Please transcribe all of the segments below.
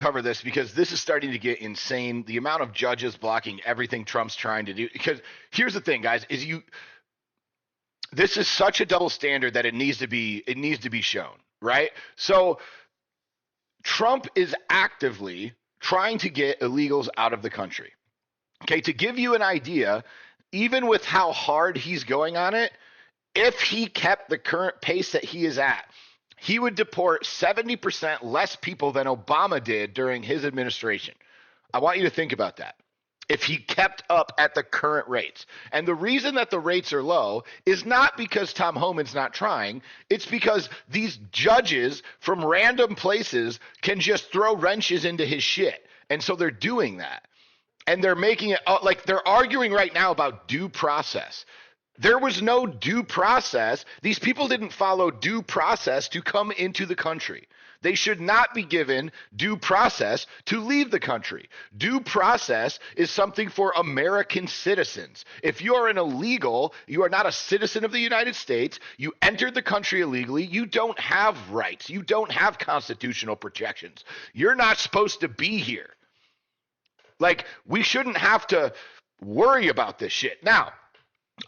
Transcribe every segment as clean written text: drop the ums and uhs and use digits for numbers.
cover this because this is starting to get insane. The amount of judges blocking everything Trump's trying to do. Because here's the thing, guys, is this is such a double standard that it needs to be shown, right? So Trump is actively trying to get illegals out of the country. Okay, to give you an idea, even with how hard he's going on it, if he kept the current pace that he is at, he would deport 70% less people than Obama did during his administration. I want you to think about that. If he kept up at the current rates. And the reason that the rates are low is not because Tom Homan's not trying, it's because these judges from random places can just throw wrenches into his shit. And so they're doing that. And they're making it like they're arguing right now about due process. There was no due process. These people didn't follow due process to come into the country. They should not be given due process to leave the country. Due process is something for American citizens. If you are an illegal, you are not a citizen of the United States, you entered the country illegally, you don't have rights, you don't have constitutional protections. You're not supposed to be here. Like, we shouldn't have to worry about this shit. Now,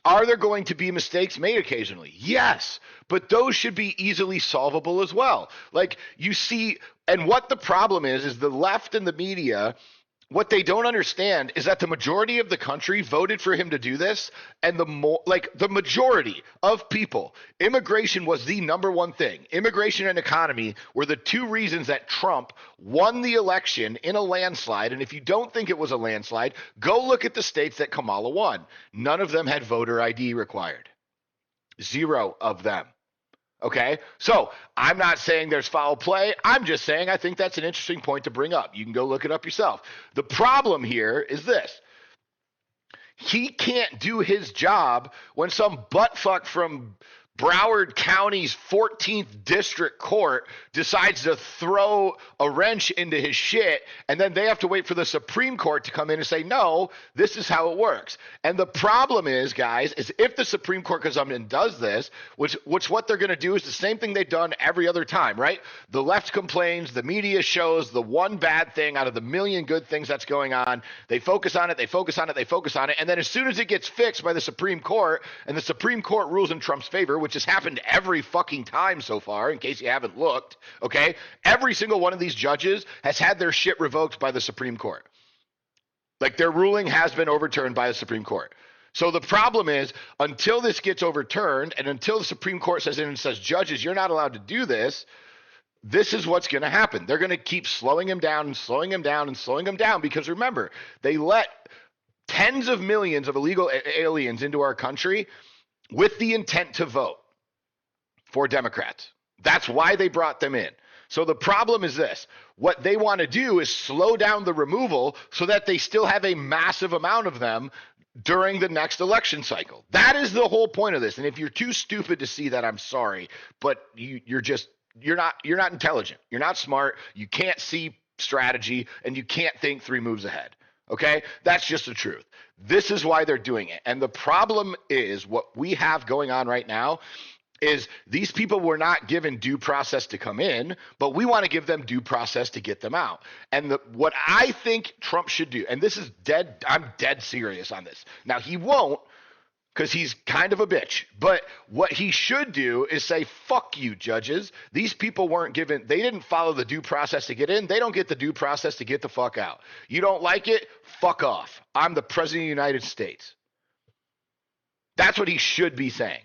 are there going to be mistakes made occasionally? Yes, but those should be easily solvable as well. Like you see, and what the problem is the left and the media, what they don't understand is that the majority of the country voted for him to do this, and the majority of people, immigration was the number one thing. Immigration and economy were the two reasons that Trump won the election in a landslide. And if you don't think it was a landslide, go look at the states that Kamala won. None of them had voter ID required. Zero of them. Okay, so I'm not saying there's foul play. I'm just saying I think that's an interesting point to bring up. You can go look it up yourself. The problem here is this. He can't do his job when some buttfuck from Broward County's 14th District Court decides to throw a wrench into his shit, and then they have to wait for the Supreme Court to come in and say, no, this is how it works. And the problem is, guys, is if the Supreme Court comes up and does this, which what they're going to do is the same thing they've done every other time, right? The left complains, the media shows the one bad thing out of the million good things that's going on. They focus on it, they focus on it, they focus on it, and then as soon as it gets fixed by the Supreme Court, and the Supreme Court rules in Trump's favor, which has happened every fucking time so far, in case you haven't looked, okay? Every single one of these judges has had their shit revoked by the Supreme Court. Like, their ruling has been overturned by the Supreme Court. So the problem is, until this gets overturned, and until the Supreme Court says judges, you're not allowed to do this, this is what's going to happen. They're going to keep slowing him down and slowing him down and slowing him down because, remember, they let tens of millions of illegal aliens into our country with the intent to vote for Democrats. That's why they brought them in. So the problem is this. What they want to do is slow down the removal so that they still have a massive amount of them during the next election cycle. That is the whole point of this. And if you're too stupid to see that, I'm sorry, but you're not intelligent. You're not smart. You can't see strategy, and you can't think 3 moves ahead. Okay? That's just the truth. This is why they're doing it. And the problem is what we have going on right now is these people were not given due process to come in, but we want to give them due process to get them out. And what I think Trump should do, and this is dead, I'm dead serious on this. Now, he won't, because he's kind of a bitch. But what he should do is say, fuck you, judges. These people they didn't follow the due process to get in. They don't get the due process to get the fuck out. You don't like it? Fuck off. I'm the president of the United States. That's what he should be saying.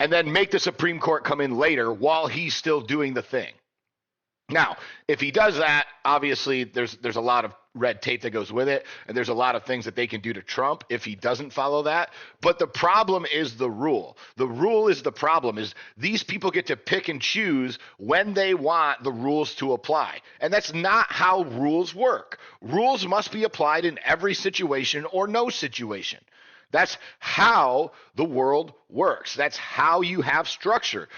And then make the Supreme Court come in later while he's still doing the thing. Now, if he does that, obviously there's a lot of red tape that goes with it, and there's a lot of things that they can do to Trump if he doesn't follow that. But the problem is the rule. The rule is the problem, is these people get to pick and choose when they want the rules to apply. And that's not how rules work. Rules must be applied in every situation or no situation. That's how the world works. That's how you have structure.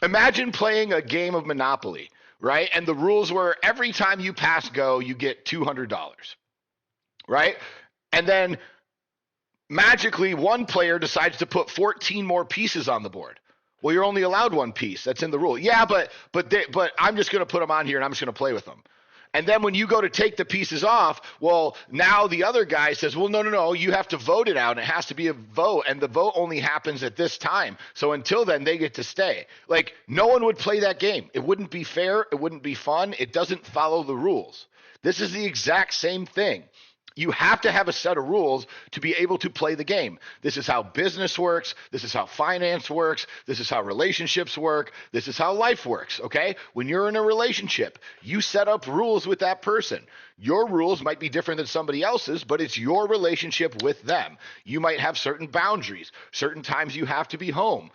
Imagine playing a game of Monopoly, right? And the rules were every time you pass go, you get $200, right? And then magically one player decides to put 14 more pieces on the board. Well, you're only allowed one piece. That's in the rule. Yeah, but I'm just going to put them on here and I'm just going to play with them. And then when you go to take the pieces off, well, now the other guy says, well, no, you have to vote it out. It has to be a vote, and the vote only happens at this time. So until then, they get to stay. Like, no one would play that game. It wouldn't be fair. It wouldn't be fun. It doesn't follow the rules. This is the exact same thing. You have to have a set of rules to be able to play the game. This is how business works. This is how finance works. This is how relationships work. This is how life works, okay? When you're in a relationship, you set up rules with that person. Your rules might be different than somebody else's, but it's your relationship with them. You might have certain boundaries. Certain times you have to be home.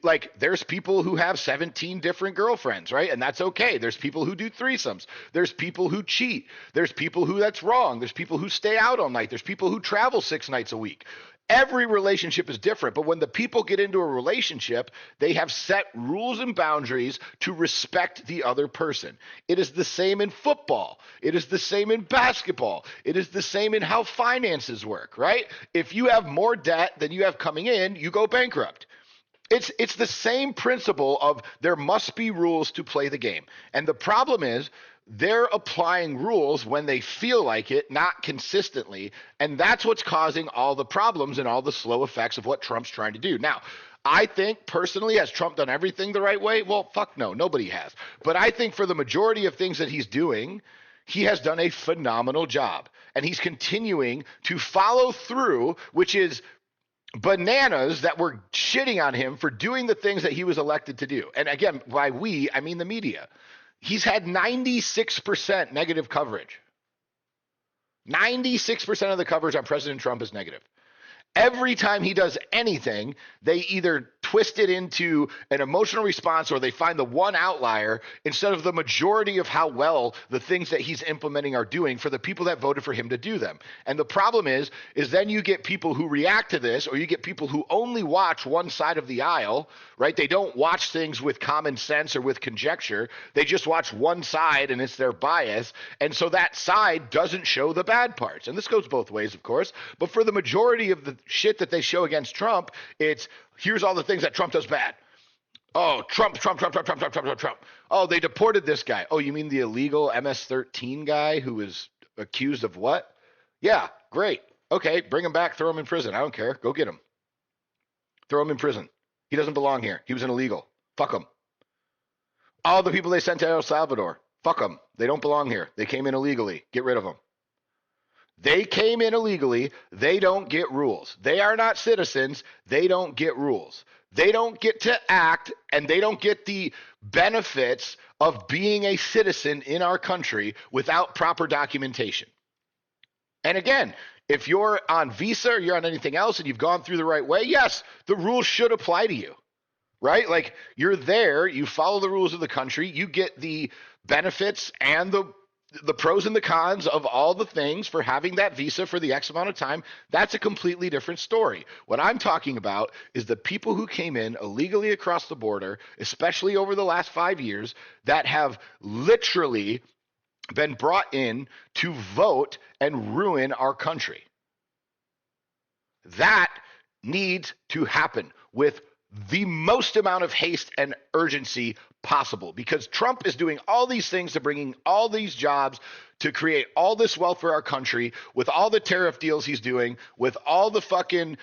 Like, there's people who have 17 different girlfriends, right? And that's okay. There's people who do threesomes. There's people who cheat. There's people who that's wrong. There's people who stay out all night. There's people who travel 6 nights a week. Every relationship is different, but when the people get into a relationship, they have set rules and boundaries to respect the other person. It is the same in football. It is the same in basketball. It is the same in how finances work, right? If you have more debt than you have coming in, you go bankrupt. It's the same principle of there must be rules to play the game. And the problem is they're applying rules when they feel like it, not consistently. And that's what's causing all the problems and all the slow effects of what Trump's trying to do. Now, I think personally, has Trump done everything the right way? Well, fuck no, nobody has. But I think for the majority of things that he's doing, he has done a phenomenal job. And he's continuing to follow through, which is bananas that we're shitting on him for doing the things that he was elected to do. And again, by we, I mean the media. He's had 96% negative coverage. 96% of the coverage on President Trump is negative. Every time he does anything, they either twist it into an emotional response or they find the one outlier instead of the majority of how well the things that he's implementing are doing for the people that voted for him to do them. And the problem is then you get people who react to this, or you get people who only watch one side of the aisle, right? They don't watch things with common sense or with conjecture. They just watch one side and it's their bias. And so that side doesn't show the bad parts. And this goes both ways, of course. But for the majority of the shit that they show against Trump, it's here's all the things that Trump does bad. Oh, Trump. Oh, they deported this guy. Oh, you mean the illegal MS-13 guy who was accused of what? Yeah, great. Okay, bring him back, throw him in prison. I don't care. Go get him. Throw him in prison. He doesn't belong here. He was an illegal. Fuck him. All the people they sent to El Salvador, fuck them. They don't belong here. They came in illegally. Get rid of them. They came in illegally. They don't get rules. They are not citizens. They don't get rules. They don't get to act, and they don't get the benefits of being a citizen in our country without proper documentation. And again, if you're on visa or you're on anything else and you've gone through the right way, yes, the rules should apply to you, right? Like, you're there, you follow the rules of the country, you get the benefits and the pros and the cons of all the things for having that visa for the X amount of time. That's a completely different story. What I'm talking about is the people who came in illegally across the border, especially over the last 5 years, that have literally been brought in to vote and ruin our country. That needs to happen with the most amount of haste and urgency possible, because Trump is doing all these things to bringing all these jobs to create all this wealth for our country with all the tariff deals he's doing, with all the fucking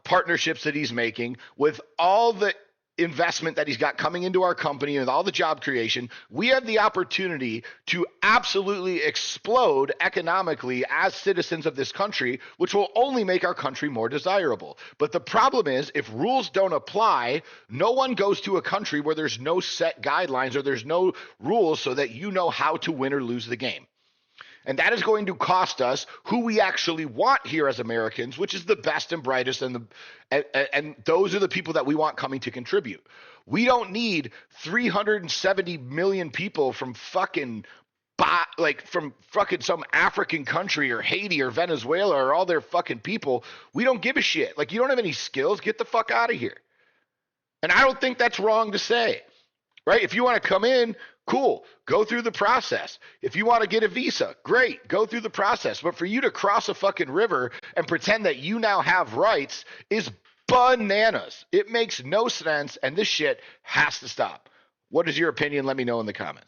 partnerships that he's making, with all the investment that he's got coming into our company and all the job creation. We have the opportunity to absolutely explode economically as citizens of this country, which will only make our country more desirable. But the problem is, if rules don't apply, no one goes to a country where there's no set guidelines or there's no rules so that you know how to win or lose the game. And that is going to cost us who we actually want here as Americans, which is the best and brightest, and those are the people that we want coming to contribute. We don't need 370 million people from fucking some African country or Haiti or Venezuela or all their fucking people. We don't give a shit. Like, you don't have any skills, get the fuck out of here. And I don't think that's wrong to say, right? If you want to come in, cool, go through the process. If you want to get a visa, great, go through the process. But for you to cross a fucking river and pretend that you now have rights is bananas. It makes no sense, and this shit has to stop. What is your opinion? Let me know in the comments.